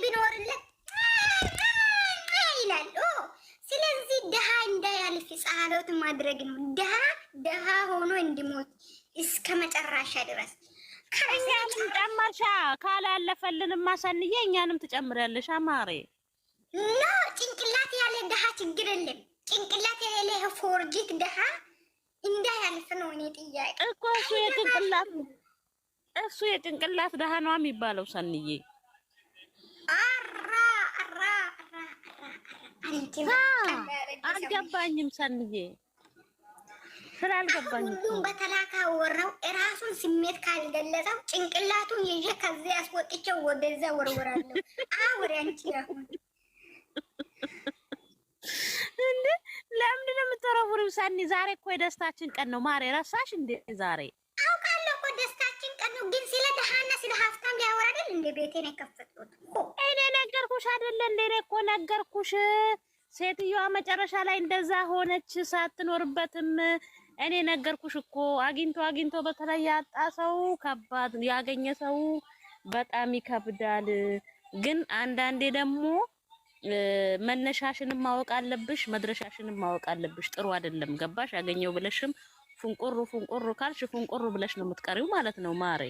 ቢኖርለት ይላል። ስለዚህ ድሃ እንዳያልፍ ጸሎት ማድረግ ነው። ድሃ ሆኖ እንዲሞት እስከ መጨረሻ ድረስ እኛንም ጨመርሻ ካላለፈልንማ ሰንዬ እኛንም ትጨምሪያለሽ። አማሬ ኖ ጭንቅላት ያለ ድሃ ችግር የለም። ጭንቅላት ያለ ፎርጂት ድሃ እንዳያልፍ ነው እኔ ጥያቄ እኮ። እሱ የጭንቅላት ድሃ ነው የሚባለው ሰንዬ። አልገባኝም ሰንዬ ስላልገባኝ ሁሉም በተላካ ወራው እራሱን ስሜት ካልገለጸው ጭንቅላቱን ይዤ ከዚህ አስወጥቼው ወደዛ ወርወራለሁ። አውሪ አንቺ አሁን እንዴ ለምንድን ነው የምትወረውሪው? ሰኒ ዛሬ እኮ የደስታችን ቀን ነው ማሬ፣ ረሳሽ እንዴ? ዛሬ አውቃለሁ እኮ ደስታችን ቀን ነው፣ ግን ስለ ደሃና ስለ ሀብታም ሊያወራ አይደል እንዴ ቤቴን የከፈትኩት? እኔ ነገርኩሽ አይደለ እንዴ? እኔ እኮ ነገርኩሽ። ሴትዮዋ መጨረሻ ላይ እንደዛ ሆነች ሳትኖርበትም። እኔ ነገርኩሽ እኮ አግኝቶ በተለይ ያጣ ሰው ከባድ፣ ያገኘ ሰው በጣም ይከብዳል። ግን አንዳንዴ ደግሞ መነሻሽንም ማወቅ አለብሽ፣ መድረሻሽንም ማወቅ አለብሽ። ጥሩ አይደለም ገባሽ? ያገኘው ብለሽም ፉንቁሩ ካልሽ ፉንቁሩ ብለሽ ነው የምትቀሪው ማለት ነው ማሬ።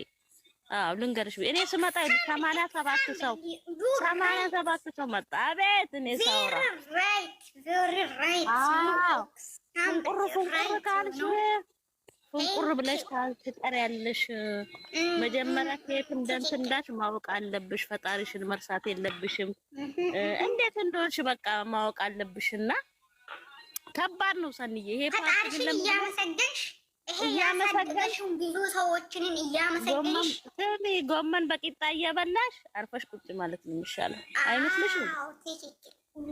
አዎ ልንገርሽ፣ እኔ ስመጣ 87 ሰው መጣ። አቤት እኔ ሳውራ ፉንቁር ካልሽ ፉንቁር ብለሽ ትቀሪያለሽ። መጀመሪያ ከየት እንደምትንዳሽ ማወቅ አለብሽ። ፈጣሪሽን መርሳት የለብሽም። እንዴት እንደሆንሽ በቃ ማወቅ አለብሽና ከባድ ነው ሰንዬ። ይሄ ፈጣሪሽን እያመሰገንሽ እያመሰገንሽ ብዙ ሰዎችንን እያመሰገንሽ ጎመን በቂጣ እየበላሽ አርፈሽ ቁጭ ማለት ነው የሚሻለው አይመስልሽም?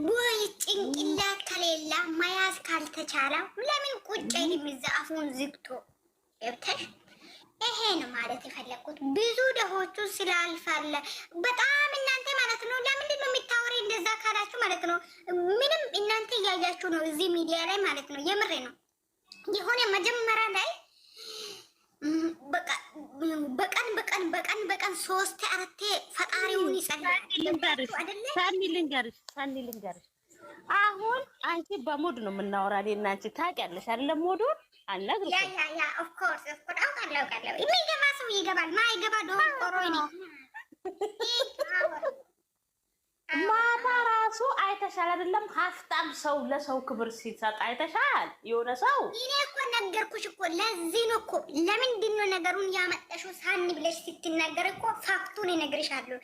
ወይ ጭንቅላት ከሌላ መያዝ ካልተቻለ ለምን ቁጭ የሚዛ አፉን ዝግቶ ገብተሽ? ይሄ ነው ማለት የፈለኩት። ብዙ ደሆቹ ስላልፋለ በጣም እናንተ ማለት ነው። ለምንድን ነው የሚታወሪ እንደዛ ካላችሁ ማለት ነው። ምንም እናንተ እያያችሁ ነው እዚህ ሚዲያ ላይ ማለት ነው። የምሬ ነው። የሆነ መጀመሪያ ላይ በቀን 3-4 ፈጣሪውን ይጸልያል። ሳኒ ልንገርሽ አሁን አንቺ በሙድ ነው የምናወራ። እኔና አንቺ ታውቂያለሽ አይደለም? ሙዱን አልነግርሽም። ያ ኦፍ ኮርስ አውቃለሁ። የሚገባ ሰው ይገባል፣ ማይገባ ዶሮ ነው። ማታ ራሱ አይተሻል አይደለም? ሀፍታም ሰው ለሰው ክብር ሲሰጥ አይተሻል? የሆነ ሰው እኔ እኮ ነገርኩሽ እኮ። ለዚህ ነው እኮ ለምንድን ነው ነገሩን ያመጣሽው? ሳኒ ብለሽ ስትናገር እኮ ፋክቱን እነግርሻለሁ።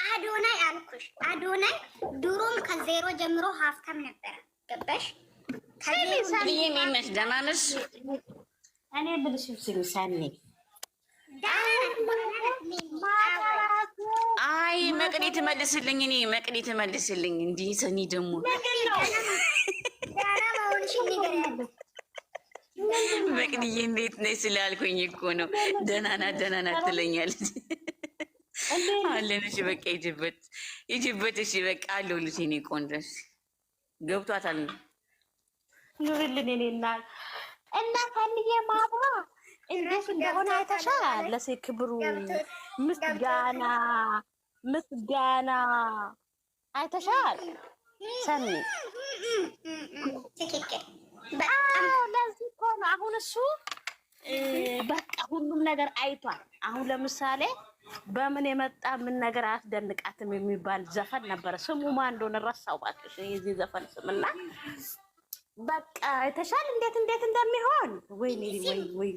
አዶናይ አልኩሽ። አዶናይ ድሮም ከዜሮ ጀምሮ ሀፍታም ነበረ። ገባሽ? ነሽ ደህና ነሽ? እኔ ብልሽ ሳኒ አይ መቅዲ ትመልስልኝ። እኔ መቅዲ ትመልስልኝ። እንዲህ ሰኒ ደግሞ መቅዲዬ እንዴት ነሽ ስላልኩኝ እኮ ነው። ደህና ናት ትለኛለች። አለንሽ በቃ ይጅበት። እሺ በቃ አለሁልሽ። እኔ ቆንጆሽ ገብቷታል። ኑርልን እኔና እና ሰኒዬ ማብራ እንዴት እንደሆነ አይተሻል? ለሴት ክብሩ ምስጋና አይተሻል? ሰኒ ለዚህ እኮ ነው አሁን እሱ በቃ ሁሉም ነገር አይቷል። አሁን ለምሳሌ በምን የመጣ ምን ነገር አያስደንቃትም የሚባል ዘፈን ነበረ። ስሙ ማን እንደሆነ ረሳው እባክሽ የዚህ ዘፈን ስምና በቃ አይተሻል እንዴት እንደሚሆን። ወይኔ ወይ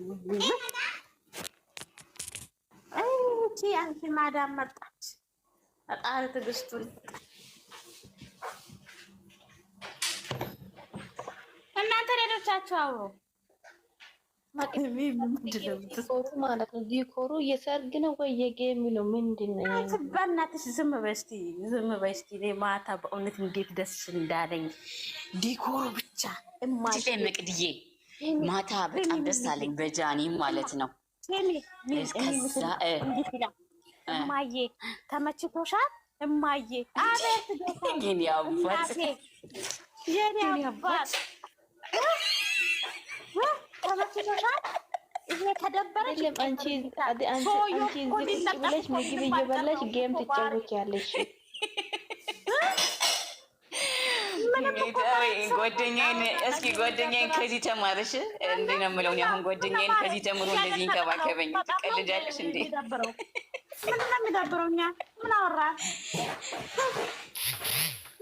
እቺ አንቺ ማዳም መጣች። ፈጣሪ ትዕግስቱን እናንተ ሌሎቻችሁ አውሩ። ማለት ነው ዲኮሩ የሰርግ ነው ወይ የጌም ነው? ምንድን ነው? በእናትሽ ዝም በይ እስኪ። እኔ ማታ በእውነት እንዴት ደስ እንዳለኝ ዲኮሩ ብቻ መቅድዬ ማታ በጣም ደስ አለኝ። በጃኒ ማለት ነው። እማዬ ተመችቶሻል? እማዬ አቤት የኔ አባት ተመችቶሻል? ይሄ ከደበረሽ አንቺ ብለሽ ምግብ እየበላሽ ጌም ትጫወቻለሽ። ጓደኛዬን እስኪ ጓደኛዬን ከዚህ ተማርሽ እንዴ ነው የምለው። አሁን ጓደኛዬን ከዚህ ተምሮ እንደዚህ ይንከባከበኝ። ትቀልጃለሽ እንዴ? ምን ነው የሚደብረው? እኛ ምን አወራ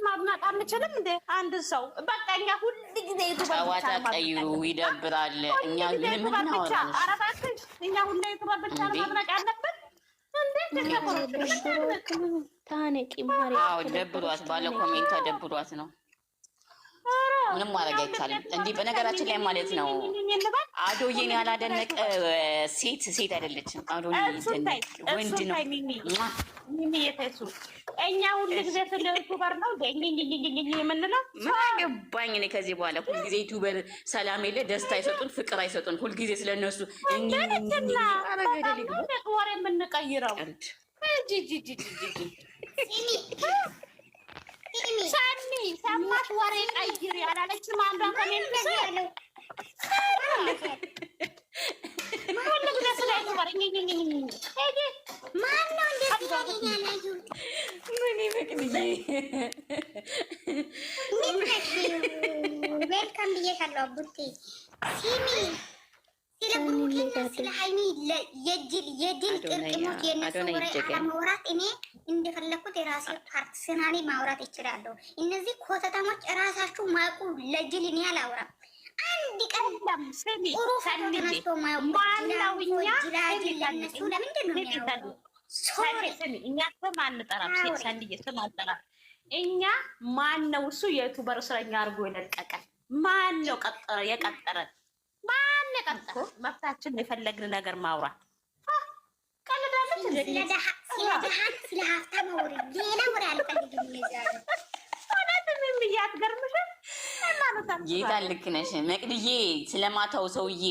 ማድናቅ አንችልም እንዴ? አንድ ሰው በቃ እኛ ሁሉ ጊዜ ዩቲዩበር ጨዋታ ቀይሩ፣ ይደብራል። እኛ ምን እናወራለን? ኧረ እባክሽ እኛ ሁሉ ዩቲዩበር ብቻ ማድናቅ አለብን እንዴ? ታነቂ ማሪ አዎ ደብሯት፣ ባለ ኮሜንቷ ደብሯት ነው። ምንም ማድረግ አይቻልም። እንዲህ በነገራችን ላይ ማለት ነው አዶዬን ያላደነቀ ሴት አይደለችም። አዶዬ ወንድ ነው። እኛ ሁሉ ጊዜ ስለ ዩቱበር ነው የምንለው። ምን አገባኝ እኔ ከዚህ በኋላ ሁልጊዜ ዩቱበር ሰላም የለ ደስታ አይሰጡን፣ ፍቅር አይሰጡን። ሁልጊዜ ስለነሱ ወሬ የምንቀይረው ሰኒ ሰማሽ? ወሬ ቀይሪ አላለችም? አንዷ ከሜን ያለው ዌልካም ብዬሻለሁ አቡቴ። ሲሚ ስለ ብሩኬና ስለ ሀይሚ የድል ቅርቅሞች የነሱ ወሬ አለማውራት እኔ እንደፈለኩት የራሴ ፐርሰናሊ ማውራት ይችላለሁ። እነዚህ ኮተታሞች እራሳችሁ ማቁ። ለጅል እኔ አላውራም። አንድ ቀን ጥሩ ፎቶ ተነስቶ ማያውቁ ለነሱ ለምንድን ነው የሚያወሩ? እኛ ስም አንጠራም። ሰንድዬ ስም አንጠራም። እኛ ማን ነው እሱ የዩቱበር እስረኛ አድርጎ የለቀቀን? ማን ነው የቀጠረን? ማን የቀጠረ? መብታችን የፈለግን ነገር ማውራት። ቀልዳለች። ስለ ደሃ ስለ ሀብታም ወሬ ሌላ ወሬ አልፈልግም። ይዛሉ ምን ብያት ገርምሻል? ጌታ ልክ ነሽ መቅድዬ። ስለማታው ሰውዬ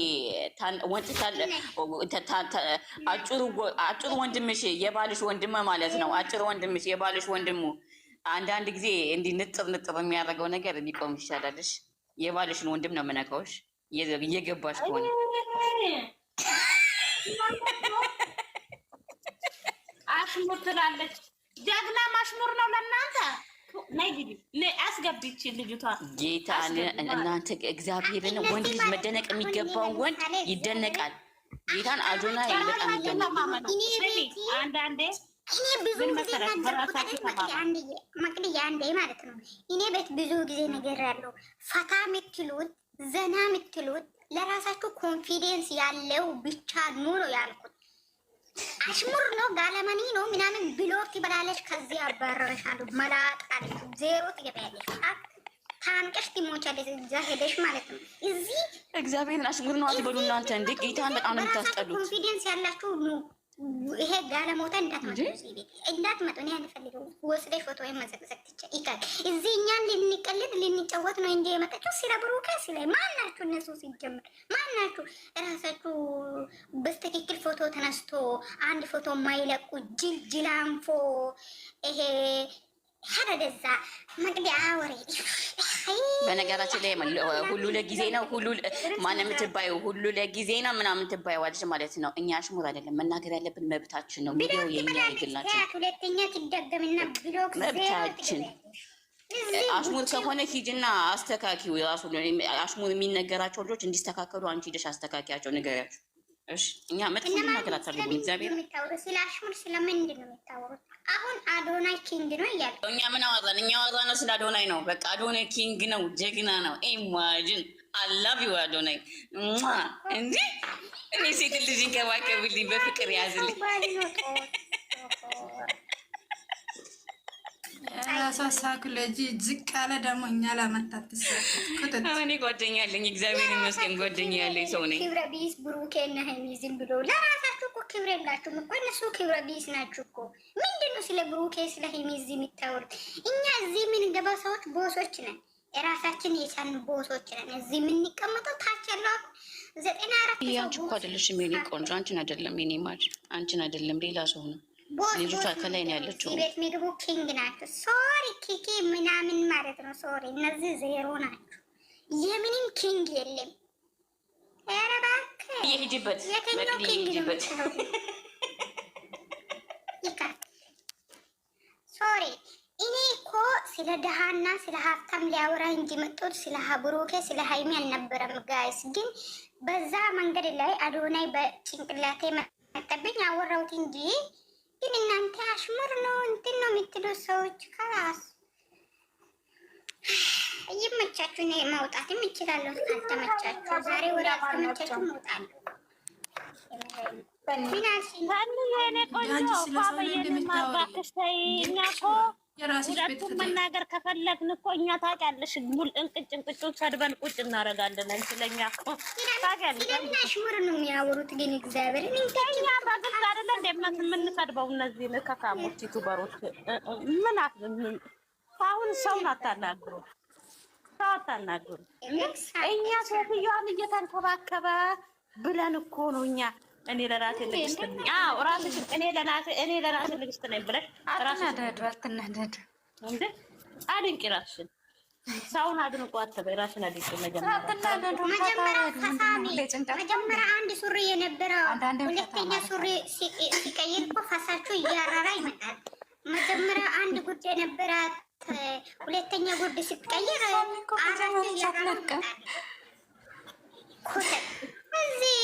አጭሩ ወንድምሽ የባልሽ ወንድም ማለት ነው። አጭሩ ወንድምሽ የባልሽ ወንድሙ አንዳንድ ጊዜ እንዲህ ንጥር የሚያደርገው ነገር ሊቆም ይሻላልሽ። የባልሽን ወንድም ነው የምነካውሽ እየገባሽ ከሆነ አሽሙር ትላለች። ጀግና ማሽሙር ነው ለእናንተ። ነይ ግቢ አስገቢች ልጅቷ። ጌታን እናንተ እግዚአብሔርን ወንድ ልጅ መደነቅ የሚገባውን ወንድ ይደነቃል። ጌታን አዶናይ በጣም ይደነቃል። አንዳንዴ እኔ ብዙ ጊዜ መቅድያ አንዴ ማለት ነው እኔ ቤት ብዙ ጊዜ ነገር ያለው ፈታ የምትሉት ዘና የምትሉት ለራሳችሁ ኮንፊደንስ ያለው ብቻ ኑ ነው ያልኩት። አሽሙር ነው ጋለመኒ ነው ምናምን ብሎክ ትበላለች። ከዚህ አባረረሻለሁ መላጣል ዜሮ ትገበያለሽ። ታንቀሽ ትሞቻለሽ። እዛ ሄደሽ ማለት ነው። እዚህ እግዚአብሔርን አሽሙር ነው አትበሉ እናንተ። እንደ ጌታን በጣም ነው የምታስጠሉት። ኮንፊደንስ ያላችሁ ኑ። ይሄ ጋለሞታ እንዳትመጡ እንዳትመጡ። እኔ አንፈልገው ወስደሽ ፎቶ መዘቅዘቅ ይቻል። እዚህ እኛን ልንቀልድ ልንጫወት ነው እንጂ የመጣችሁ ስለ ብሩኬ ስለ ማናችሁ? እነሱ ሲጀምር ማናችሁ? እራሳችሁ በትክክል ፎቶ ተነስቶ አንድ ፎቶ ማይለቁ ጅላንፎ ይሄ ሀደዛ መቅዲያ ወሬ። በነገራችን ላይ ሁሉ ለጊዜ ነው። ሁሉ ማን የምትባየው ሁሉ ለጊዜ ነው ምናምን ትባየዋለች ማለት ነው። እኛ አሽሙር አይደለም መናገር ያለብን መብታችን ነው። ሚዲያው የኛ ይግላችሁ ሁለተኛ ትደገምና ብሎክ መብታችን። አሽሙር ከሆነ ሂጅና አስተካኪው። ራሱ አሽሙር የሚነገራቸው ልጆች እንዲስተካከሉ አንቺ ሄደሽ አስተካኪያቸው፣ ንገሪያቸው። እሺ እኛ መጥፎ ነገር አታርጉ። እግዚአብሔር ስለ አሽሙር ስለምንድን ነው የምታወሩት? አሁን አዶናይ ኪንግ ነው እያለ እኛ ምን አወራን? እኛ አወራነው ስለ አዶናይ ነው። በቃ አዶናይ ኪንግ ነው፣ ጀግና ነው። ኢማጂን አላቭ ዩ አዶናይ እንዴ! እኔ ሴት ልጅ እንከባከብልኝ፣ በፍቅር ያዝልኝ። ያሳሳኩ ለጂ ዝቅ ያለ ደግሞ እኛ ለመታት ተሰጥኩት። እኔ ጓደኛ አለኝ፣ እግዚአብሔር ይመስገን ጓደኛ ያለኝ ሰው ነኝ። ክብረ ቢስ ብሩኬና ሀይሚ ዝም ብሎ ለራሳችሁ እኮ ክብር የላችሁም እኮ። እነሱ ክብረ ቢስ ናችሁ እኮ። ምንድን ነው ስለ ብሩኬ ስለ ሀይሚ እዚህ የሚታወሩት? እኛ እዚህ የምንገባ ሰዎች ቦሶች ነን፣ የራሳችን የቻልን ቦሶች ነን። እዚህ የምንቀመጠው ታች ያለው 94 ያንቺ እኮ አይደለሽም የኔ ቆንጆ፣ አንቺን አይደለም የኔ ማር፣ አንቺን አይደለም ሌላ ሰው ነው። ልጅቷ ከላይ ነው ያለችው። ቤት ምግቡ ኪንግ ናቸው። ሶሪ ኪኪ ምናምን ማለት ነው። ሶሪ እነዚህ ዜሮ ናቸው። የምንም ኪንግ የለም። ኧረ እባክህ ይሄጂበት የትኛው ኪንግ ነው? ሶሪ እኔ እኮ ስለ ድሃና ስለ ሀብታም ሊያወራ እንጂ መጦት ስለ ብሩኬ ስለ ሀይሚ አልነበረም። ጋይስ ግን በዛ መንገድ ላይ አዶናይ በጭንቅላቴ መጠብኝ አወራሁት እንጂ ግን እናንተ አሽሙር ነው እንትን ነው የምትሉት ሰዎች ከራስ ይመቻችሁ። ነው ማውጣትም ይችላለሁ ካልተመቻችሁ። ዛሬ ወደ ካልተመቻችሁ መውጣት ሁለቱም መናገር ከፈለግን እኮ እኛ ታውቂያለሽ፣ እንቅጭ እንቅጩን ሰድበን ቁጭ እናደርጋለን። ስለኛ እኮ ታውቂያለሽ። አሽሙር ነው የሚያወሩት። ግን እግዚአብሔር እኛ በግልጽ አይደለ የምንሰድበው እነዚህን ከካሞች ዩቱበሮች አሁን ሰውን አታናግሩ፣ ሰው አታናግሩ። እኛ ሴትዮዋን እየተንከባከበ ብለን እኮ ነው እኛ እኔ ለራሴ ንግስት ነኝ። አዎ ራስሽ እኔ ለራሴ ንግስት ነኝ ብለሽ አትናደዱ እንዴ! አድንቂ ራስሽን። ሰውን አድንቆ አትበይ፣ ራስሽን አድንቂ። መጀመሪያ አንድ ሱሪ የነበረው ሁለተኛ ሱሪ ሲቀይር እኮ ፈሳችሁ እያራራ ይመጣል። መጀመሪያ አንድ ጉድ የነበራት ሁለተኛ ጉድ ስትቀይር አራችሁ እያራራ ይመጣል። እዚህ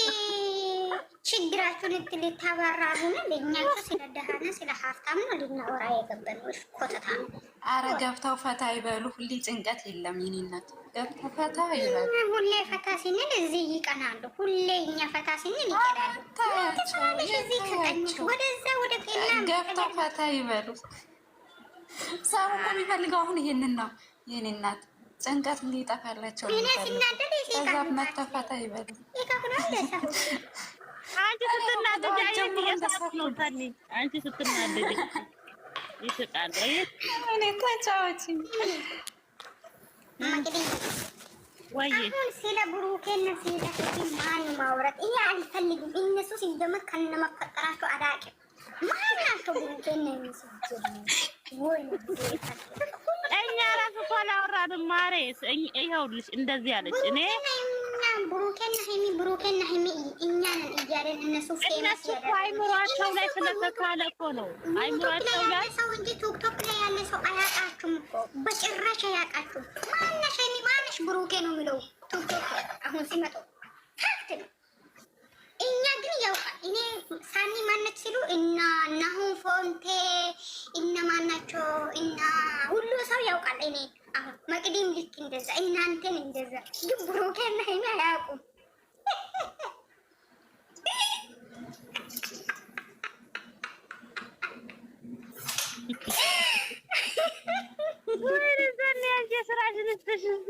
ችግራችሁን እትል ታባራሩ ነው። ለእኛ እኮ ስለ ደሃና ስለ ሀብታም ነው ልናወራ የገባነው። ኮተታ ነው። አረ ገብተው ፈታ ይበሉ። ሁሌ ጭንቀት የለም። ይኔናት ገብተው ፈታ ይበሉ። ሁሌ ፈታ ስንል እዚህ ይቀናሉ። ሁሌ እኛ ፈታ ስንል ይቀናሉ። እዚህ ከቀኝሽ ወደዛ ወደ ጤና ገብተው ፈታ ይበሉ። ሰው እኮ የሚፈልገው አሁን ይሄንን ነው። ይኔናት ጭንቀት እንዲጠፋላቸው ከዛ መተፈታ ይበሉ። አንቺ ስትናደጂ እየሳቅ ነው ታኒ። አንቺ ስትናደጂ ይስቃል። እኔ ተጫዋች ወይ ስለ ብሩኬና ስለ ማን ማውራት ይሄ አልፈልግም። እነሱ ሲጀመር ከነመፈጠራቸው አዳቂም ማናቸው ብሩኬና ወይ እኛ ራሱ እኮ አላወራንም። ማሬ ይኸውልሽ እንደዚህ አለች። እኔ ብሩኬና ሀይሚ እኛ ነን እያለን እነሱ እኮ አይምሯቸው ላይ ስለተካለ እኮ ነው። አይምሯቸው ላይ ሰው እንጂ ቲክቶክ ላይ ያለ ሰው አያውቃችሁም እኮ በጭራሽ አያውቃችሁም። ማነሽ ሀይሚ ማነሽ ብሩኬ ነው የሚለው ቲክቶክ አሁን ሲመጡ ፋክት ነው። እኛ ግን ያው እኔ ሳኒ ማነች ሲሉ እና ናሁን ፎንቴ እና ማናቸው እና ሁሉ ሰው ያውቃል። እኔ አሁን መቅዲም ልክ እንደዛ እናንተን እንደዛ ግን ብሩኬና ሀይሚ አያውቁም። ወይዘን ያንቺ ስራሽን ስትሽዝ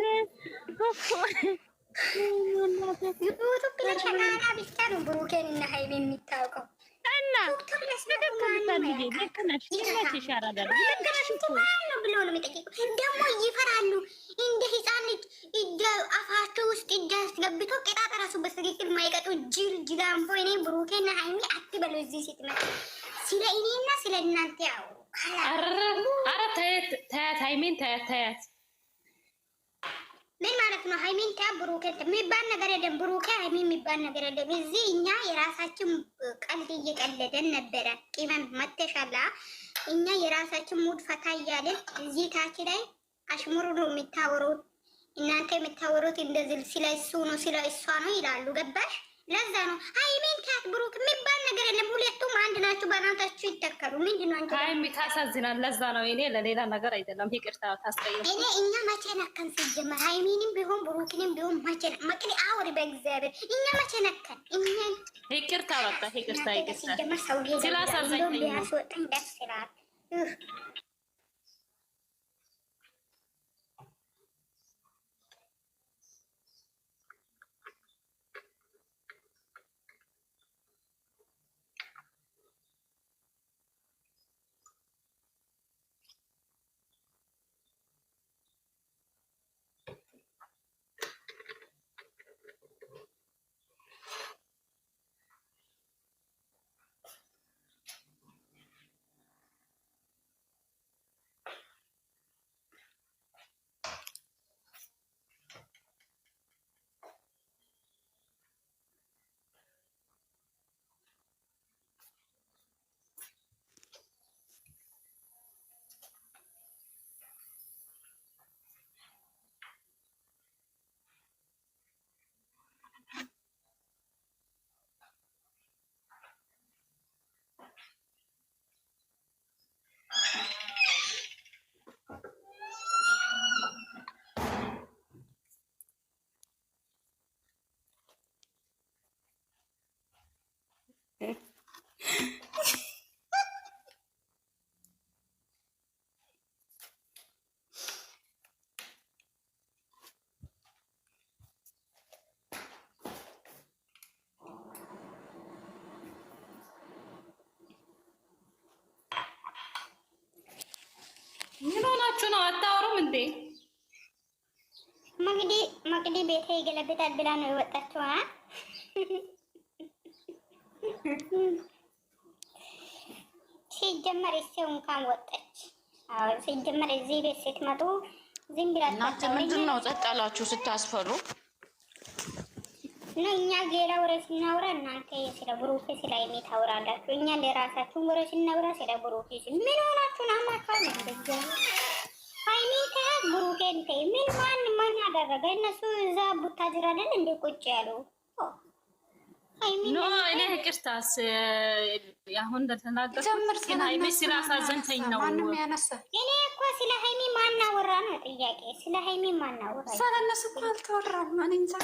ዩቱብ ላይ ሸቃላ ብቻ ነው ብሩኬን እና ሀይሚ የሚታወቀው እና ብሎ ነው የሚጠይቁ። ደግሞ ይፈራሉ። እንደ ህፃን ልጅ አፋቸው ውስጥ እጅ አስገብቶ ቅጣት ራሱ በትክክል ማይቀጡ ጅል ጅላንፎ። እኔ ብሩኬና ሀይሚ አትበሉ። እዚህ ስትመጡ ስለ እኔና ስለ እናንተ ያው አረ ታያት ሀይሜን ታያት ምን ማለት ነው? ሀይሚን ታ ብሩኬ የሚባል ነገር የለም። ብሩኬ ሀይሚ የሚባል ነገር የለም። እዚህ እኛ የራሳችን ቀልድ እየቀለደን ነበረ። ቂመን መተሻላ እኛ የራሳችን ሙድ ፈታ እያለን እዚህ ታች ላይ አሽሙሩ ነው የሚታወሩት። እናንተ የምታወሩት እንደዚህ ስለ እሱ ነው ስለ እሷ ነው ይላሉ። ገባሽ? ለዛ ነው ሀይሚን ታት ብሩክ የሚባል ነገር የለም። ሁለቱም አንድ ናቸው። በእናታችሁ ይተከሉ። ምንድነው አንቺ ሀይሚ ታሳዝናል። ለዛ ነው እኔ ለሌላ ነገር አይደለም። ይቅርታ ታስቀየም። እኛ መቼ ነከን ሲጀመር ሀይሚንም ቢሆን ብሩክንም ቢሆን መቼ መቅዲ አውሪ በእግዚአብሔር እኛ መቼ ነከን? እኛ ይቅርታ በቃ ይቅርታ ሲጀመር ሰው ስላሳዘኝ ቢያስወጣኝ ደስ ይላል። ምን ሆናችሁ ነው? አታወሩም እንዴ? መቅዲ ቤቴ ይገለብጣል ብላ ነው የወጣችው። ሲጀመር እሰው እንኳን ወጣች። አዎ ሲጀመር እዚህ ቤት ስትመጡ ዝም ብላችሁ እናንተ ምንድን ነው ጸጥ ያላችሁ ስታስፈሩ? እኛ ሌላ ወሬ ስናወራ እናንተ ስለ ብሩኬ ስለ ሀይሚ ታወራላችሁ። እኛ ለራሳችሁ ወሬ ስናወራ ስለ ብሩኬ ምን ሆናችሁ ነው? አማካኝ እንደዚህ ሀይሚ ተህ ብሩኬን ተይ። ምን ማን ያደረገ? እነሱ እዛ ቡታጅራ አይደል እንደ ቁጭ ያሉ ኖ እኔ ይቅርታስ አሁን እንደተናገርኩት ግን ሀይሚ ስላሳዘንተኝ ነው። እኔ እኮ ስለ ሀይሚ ማናወራ ነው ጥያቄ። ስለ ሀይሚ ማናወራ ስለነሱ እኮ አልተወራም። እኔ እንጃ።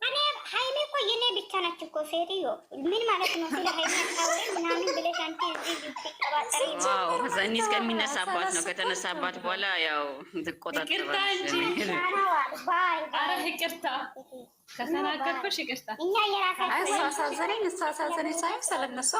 እኔ ሀይሚ እኮ የኔ ብቻ ናች እኮ ሴትዮ። ምን ማለት ነው? ስለ ሀይሚ ታወሪ ምናምን ብለሽ አንቺ እዚህ ብትቀባጠሪ ዋው ዘኒ እስከሚነሳባት ነው። ከተነሳባት በኋላ ያው ትቆጣጠራለች። ኧረ ይቅርታ ከተናገርኩሽ ይቅርታ። እኛ የራሳችን አሳዘነኝ ሳይሆን ስለነሱ